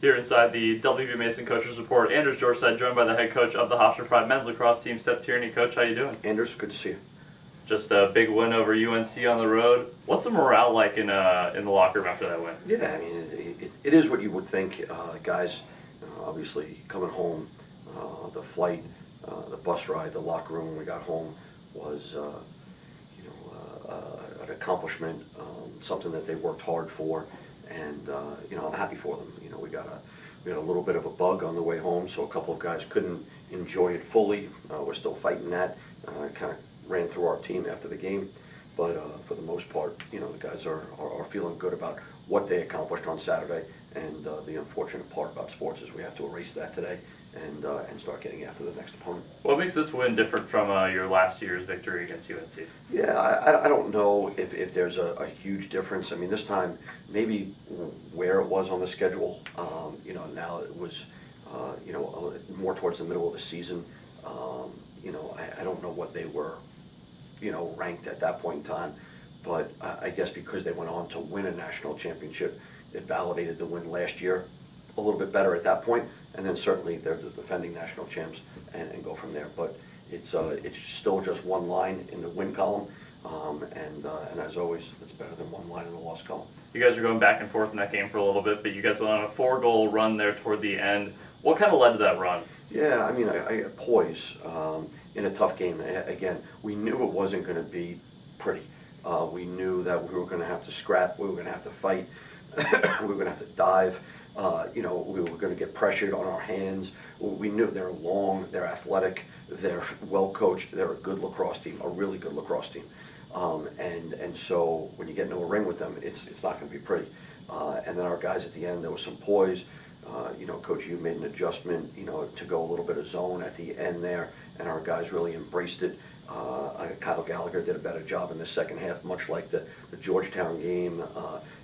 Here inside the WB Mason Coaches Report, Anders Jorstad, joined by the head coach of the Hofstra Pride men's lacrosse team, Seth Tierney. Coach, how you doing? Anders, good to see you. Just a big win over UNC on the road. What's the morale like in the locker room after that win? Yeah, I mean, it is what you would think. Guys, obviously coming home, the flight, the bus ride, the locker room when we got home was, an accomplishment, something that they worked hard for, and I'm happy for them. We had a little bit of a bug on the way home, so a couple of guys couldn't enjoy it fully. We're still fighting that. Kind of ran through our team after the game, but for the most part, the guys are feeling good about what they accomplished on Saturday. And the unfortunate part about sports is we have to erase that today and start getting after the next opponent. What makes this win different from your last year's victory against UNC? Yeah, I don't know if there's a huge difference. I mean, this time maybe where it was on the schedule. Now it was more towards the middle of the season. I don't know what they were ranked at that point in time, but I guess because they went on to win a national championship, it validated the win last year a little bit better at that point, and then certainly they're the defending national champs and go from there. But it's still just one line in the win column, and as always, it's better than one line in the loss column. You guys are going back and forth in that game for a little bit, but you guys went on a 4-goal run there toward the end. What kind of led to that run? Yeah, I mean, I poise in a tough game. Again, we knew it wasn't going to be pretty. We knew that we were going to have to scrap, we were going to have to fight, we were going to have to dive. We were going to get pressured on our hands. We knew they're long, they're athletic, they're well coached, they're a good lacrosse team, a really good lacrosse team. And so when you get into a ring with them, it's not going to be pretty. And then our guys at the end, there was some poise. Coach, you made an adjustment, to go a little bit of zone at the end there, and our guys really embraced it. Kyle Gallagher did a better job in the second half, much like the Georgetown game.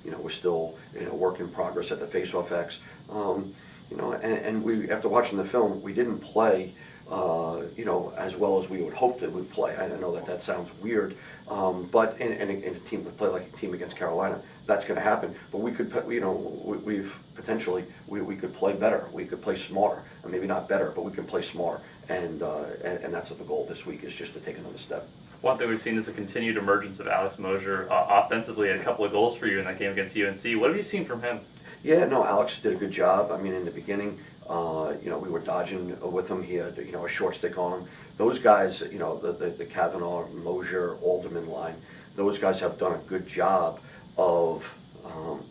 We're still, work in progress at the face-off X. And we, after watching the film, we didn't play, as well as we would hope that we'd play. I know that sounds weird, but in a team would play like a team against Carolina, that's going to happen. But we could, we've potentially we could play better. We could play smarter, and maybe not better, but we can play smarter. And that's what the goal this week is, just to take another step. One thing we've seen is a continued emergence of Alex Mosier offensively. Had a couple of goals for you in that game against UNC. What have you seen from him? Yeah, no, Alex did a good job. I mean, in the beginning, we were dodging with him. He had, a short stick on him. Those guys, the Kavanaugh, Mosier, Alderman line, those guys have done a good job of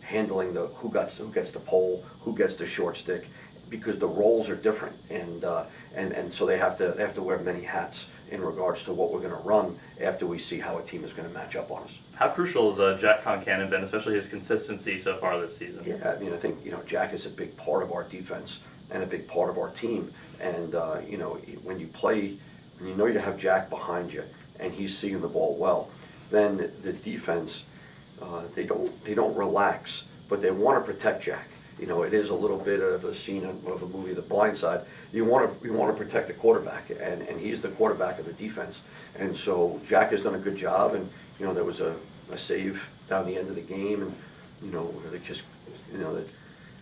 handling the who gets the pole, who gets the short stick, because the roles are different, and so they have to wear many hats in regards to what we're going to run after we see how a team is going to match up on us. How crucial has Jack Concannon been, especially his consistency so far this season? Yeah, I mean, I think Jack is a big part of our defense and a big part of our team, and when you play, when you have Jack behind you and he's seeing the ball well, then the defense they don't relax, but they want to protect Jack. It is a little bit of a scene of a movie, The Blind Side. You want to protect the quarterback, and he's the quarterback of the defense. And so Jack has done a good job, and there was a save down the end of the game, and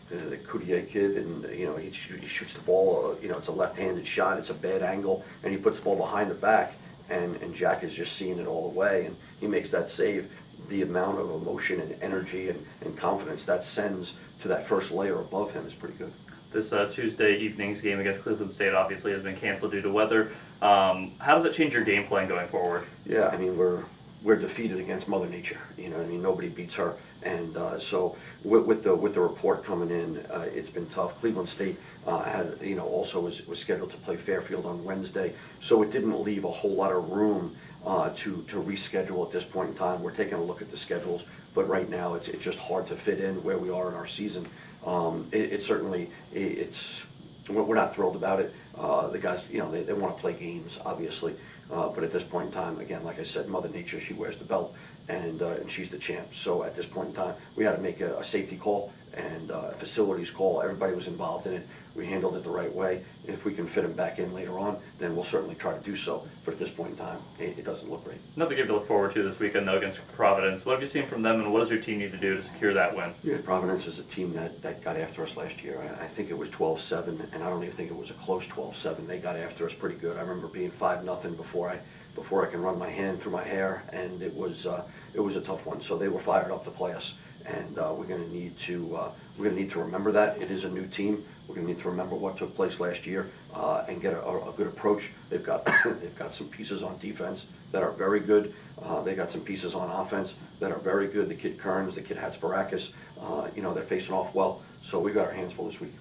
the Coutier kid, and he shoots the ball. It's a left-handed shot. It's a bad angle, and he puts the ball behind the back, and Jack is just seeing it all the way, and he makes that save. The amount of emotion and energy and confidence that sends to that first layer above him is pretty good. This Tuesday evening's game against Cleveland State obviously has been canceled due to weather. How does it change your game plan going forward? Yeah, I mean, we're defeated against Mother Nature. Nobody beats her, and so with the report coming in, it's been tough. Cleveland State had also was scheduled to play Fairfield on Wednesday, so it didn't leave a whole lot of room to reschedule at this point in time. We're taking a look at the schedules, but right now it's just hard to fit in where we are in our season. It certainly we're not thrilled about it. The guys, they want to play games, obviously, but at this point in time, again, like I said, Mother Nature, she wears the belt, and she's the champ. So at this point in time, we had to make a safety call and facilities call. Everybody was involved in it. We handled it the right way. If we can fit them back in later on, then we'll certainly try to do so. But at this point in time, it doesn't look great. Another game to look forward to this weekend, though, against Providence. What have you seen from them, and what does your team need to do to secure that win? Yeah, Providence is a team that got after us last year. I think it was 12-7, and I don't even think it was a close 12-7. They got after us pretty good. I remember being 5-0 before I can run my hand through my hair, and it was a tough one. So they were fired up to play us, and we're going to need to remember that. It is a new team. We're going to need to remember what took place last year and get a good approach. They've got they've got some pieces on defense that are very good. They got some pieces on offense that are very good. The kid Kearns, the kid Hatzbarakis, they're facing off well. So we've got our hands full this week.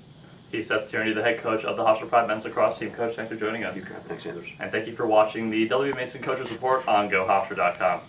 He's Seth Tierney, the head coach of the Hofstra Pride men's lacrosse team. Coach, thanks for joining us. Thanks, Anders. And thank you for watching the W. Mason Coaches Report on GoHofstra.com.